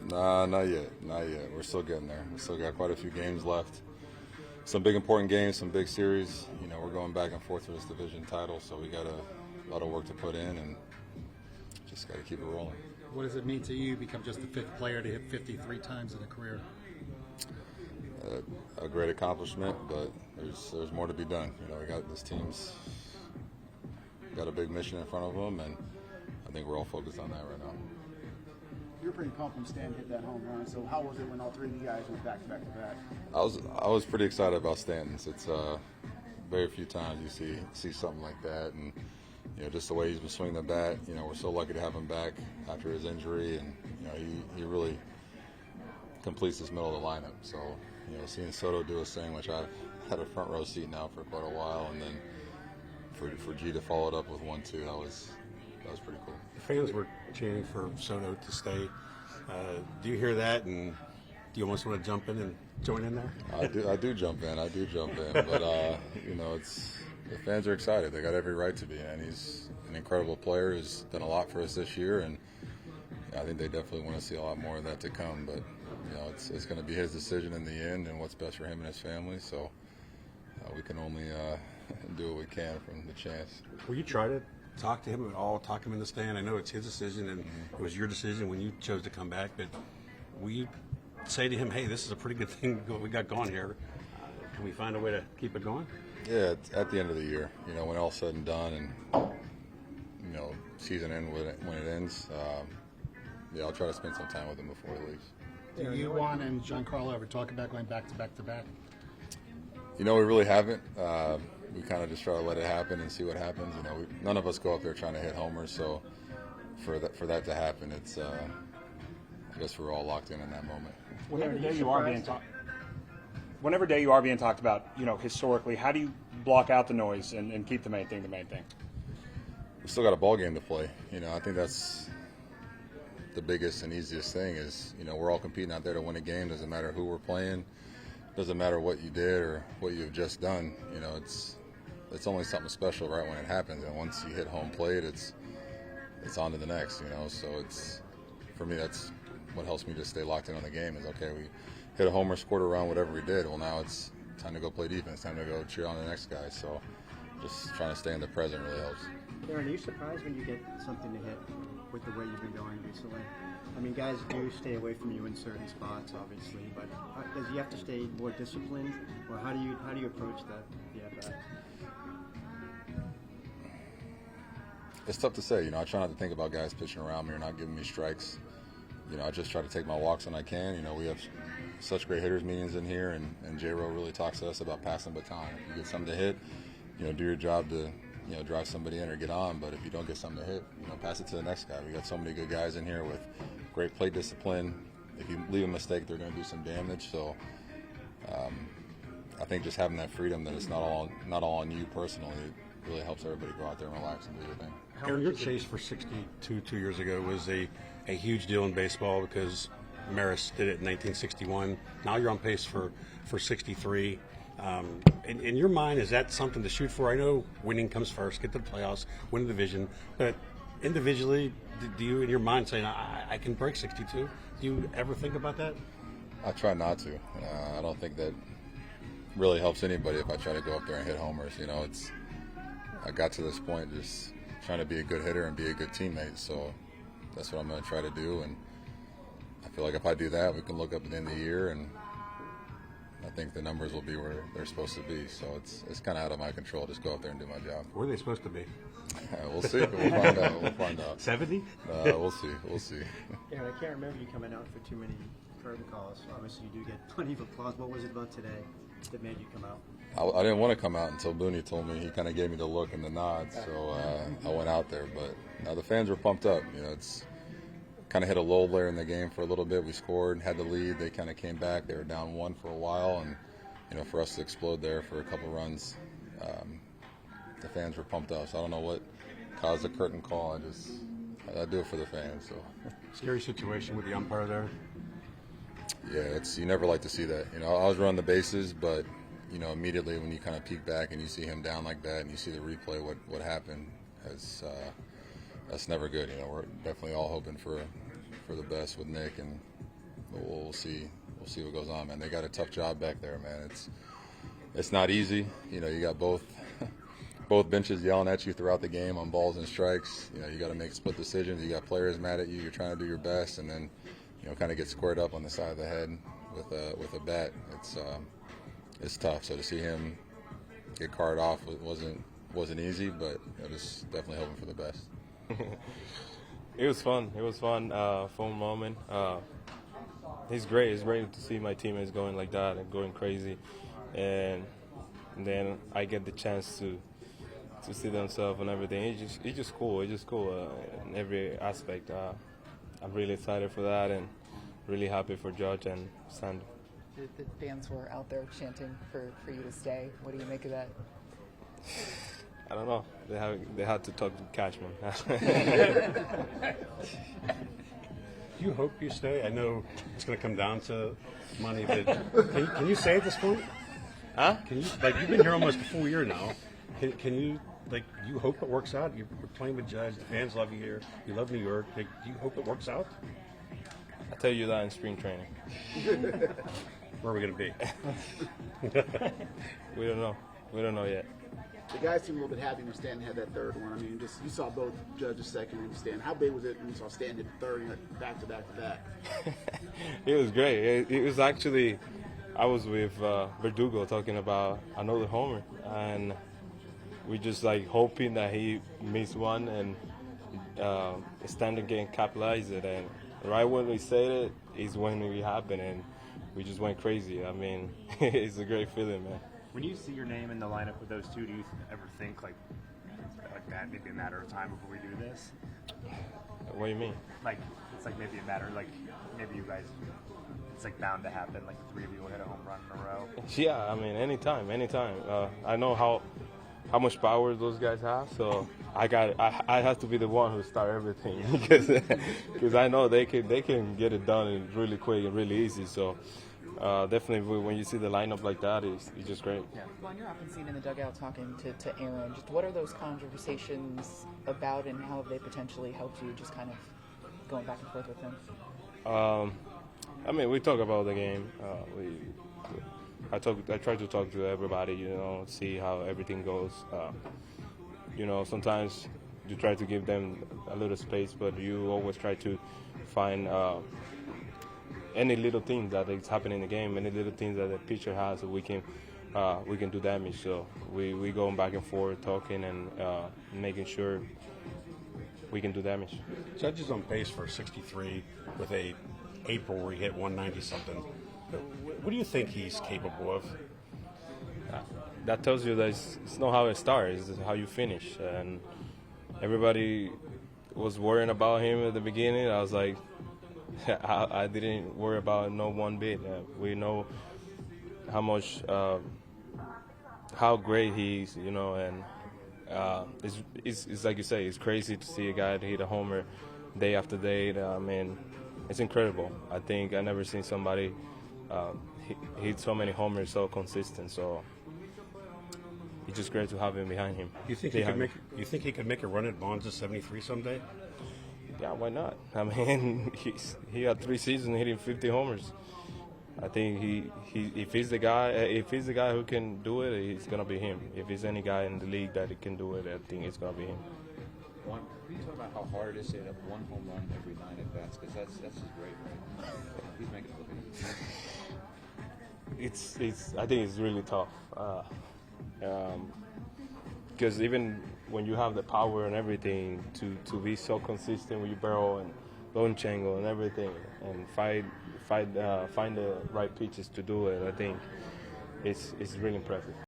Nah, not yet. Not yet. We're still getting there. We still got quite a few games left. Some big important games, some big series. You know, we're going back and forth for this division title, so we got a lot of work to put in and just got to keep it rolling. What does it mean to you to become just the fifth player to hit 53 times in a career? A great accomplishment, but there's more to be done. You know, we got this team's got a big mission in front of them, and I think we're all focused on that right now. You're pretty pumped when Stan hit that home run. So how was it when all three of you guys went back to back? I was pretty excited about Stanton's. It's very few times you see something like that, and you know, just the way he's been swinging the bat. You know, we're so lucky to have him back after his injury, and you know, he really completes this middle of the lineup. So you know, seeing Soto do his thing, which I've had a front row seat now for quite a while, and then for G to follow it up with 1-2, that was pretty cool. The fans were chanting for Soto to stay. Do you hear that, and do you almost want to jump in and join in there? I do jump in, but you know, the fans are excited. They got every right to be, and he's an incredible player who's done a lot for us this year, and I think they definitely want to see a lot more of that to come. But you know, it's going to be his decision in the end, and what's best for him and his family. So we can only do what we can from the chance. Will you try to talk to him at all, talk him in the stand? I know it's his decision, and it was your decision when you chose to come back, but will you say to him, hey, this is a pretty good thing we got going here. Can we find a way to keep it going? Yeah, at the end of the year, you know, when all's said and done, and you know, season end when it ends, yeah, I'll try to spend some time with him before he leaves. Do you, Juan, and Giancarlo ever talk about going back to back to back? You know, we really haven't. We kind of just try to let it happen and see what happens. You know, none of us go up there trying to hit homers, so for that to happen, it's I guess we're all locked in that moment. Whenever day you are being talked about, you know, historically, how do you block out the noise and keep the main thing the main thing? We still got a ball game to play. You know, I think that's the biggest and easiest thing is, you know, we're all competing out there to win a game. Doesn't matter who we're playing. Doesn't matter what you did or what you've just done. You know, it's only something special right when it happens. And once you hit home plate, it's on to the next, you know. So it's, for me, that's what helps me just stay locked in on the game is, okay, we hit a homer, scored a run, whatever we did. Well, now it's time to go play defense, time to go cheer on the next guy. So just trying to stay in the present really helps. Aaron, are you surprised when you get something to hit with the way you've been going recently? I mean, guys do stay away from you in certain spots, obviously, but does you have to stay more disciplined, or how do you approach the at-bat? It's tough to say. You know, I try not to think about guys pitching around me or not giving me strikes. You know, I just try to take my walks when I can. You know, we have such great hitters meetings in here, and J-Ro really talks to us about passing the baton. If you get something to hit, you know, do your job to, you know, drive somebody in or get on. But if you don't get something to hit, you know, pass it to the next guy. We got so many good guys in here with great plate discipline. If you leave a mistake, they're going to do some damage. So I think just having that freedom that it's not all on you personally, it really helps everybody go out there and relax and do their thing. Aaron, your chase for 62 2 years ago was a huge deal in baseball because Maris did it in 1961. Now you're on pace for 63. In your mind, is that something to shoot for? I know winning comes first, get to the playoffs, win the division, but individually, do you in your mind say, I can break 62? Do you ever think about that? I try not to. I don't think that really helps anybody if I try to go up there and hit homers. You know, I got to this point just trying to be a good hitter and be a good teammate, so that's what I'm going to try to do. And I feel like if I do that, we can look up at the end of the year, and I think the numbers will be where they're supposed to be. So it's kind of out of my control. Just go out there and do my job. Where are they supposed to be? We'll see. We'll find out. 70? We'll see. Yeah, I can't remember you coming out for too many curtain calls. Obviously, you do get plenty of applause. What was it about today that made you come out? I didn't want to come out until Booney told me. He kind of gave me the look and the nod, so I went out there. But the fans were pumped up. You know, it's kind of hit a lull there in the game for a little bit. We scored, had the lead. They kind of came back. They were down 1 for a while, and you know, for us to explode there for a couple runs, the fans were pumped up. So I don't know what caused the curtain call. I do it for the fans. So scary situation with the umpire there. Yeah, you never like to see that. You know, I was running the bases, but you know, immediately when you kind of peek back and you see him down like that and you see the replay, what happened, that's never good. You know, we're definitely all hoping for the best with Nick, and we'll see. We'll see what goes on, man. They got a tough job back there, man. It's not easy. You know, you got both benches yelling at you throughout the game on balls and strikes. You know, you got to make split decisions. You got players mad at you. You're trying to do your best, and then, you know, kind of get squared up on the side of the head with a bat. It's tough. So to see him get carted off wasn't easy, but I was definitely hoping for the best. It was fun. It was fun. Fun moment. It's great. It's great to see my teammates going like that and going crazy, and then I get the chance to see themselves and everything. It's just cool. It's just cool in every aspect. I'm really excited for that and really happy for Judge and Stanton. The fans were out there chanting for you to stay. What do you make of that? I don't know. They had to talk to Cashman. Do you hope you stay? I know it's going to come down to money, but can you say at this point? Huh? Can you, like, you've been here almost a full year now. Can you, like, you hope it works out? You're playing with Judge. The fans love you here. You love New York. Like, do you hope it works out? I'll tell you that in spring training. Where are we going to be? We don't know. We don't know yet. The guys seemed a little bit happy when Stanton had that third one. I mean, just you saw both Judge's second and Stanton. How big was it when you saw Stanton hit the third and back to back to back? It was great. It was actually, I was with Verdugo talking about another homer, and we just like hoping that he missed one and Stanton can capitalize it. And right when we said it is when it happened, and we just went crazy. I mean, it's a great feeling, man. When you see your name in the lineup with those two, do you ever think like that maybe a matter of time before we do this? What do you mean? Like it's like maybe a matter like maybe you guys, it's like bound to happen. Like the three of you will hit a home run in a row. Yeah, I mean, anytime. I know how much power those guys have, so I have to be the one who start everything because I know they can get it done really quick and really easy. So. Definitely, when you see the lineup like that, it's just great. Yeah. Well, you're often seen in the dugout talking to Aaron. Just what are those conversations about, and how have they potentially helped you? Just kind of going back and forth with him. I mean, we talk about the game. I try to talk to everybody. You know, see how everything goes. You know, sometimes you try to give them a little space, but you always try to find. Any little thing that is happening in the game, any little things that the pitcher has, we can do damage. So we go back and forth talking and making sure we can do damage. Judge is on pace for 63 with a April where he hit 190 something. What do you think he's capable of? That tells you that it's not how it starts, it's how you finish. And everybody was worrying about him at the beginning. I was like, I didn't worry about no one bit. We know how much, how great he is, you know, and it's like you say, it's crazy to see a guy hit a homer day after day. I mean, it's incredible. I think I never seen somebody hit so many homers so consistent. So it's just great to have him behind him. You think he could make a run at Bonds at 73 someday? Yeah, why not? I mean, he had 3 seasons hitting 50 homers. I think if he's the guy who can do it, it's gonna be him. If there's any guy in the league that can do it, I think it's gonna be him. Can you talk about how hard it is to hit up one home run every 9 at bats? Because that's just great, right? He's making it look easy. I think it's really tough. Because even when you have the power and everything to be so consistent with your barrel and launch angle and everything, and find the right pitches to do it, I think it's really impressive.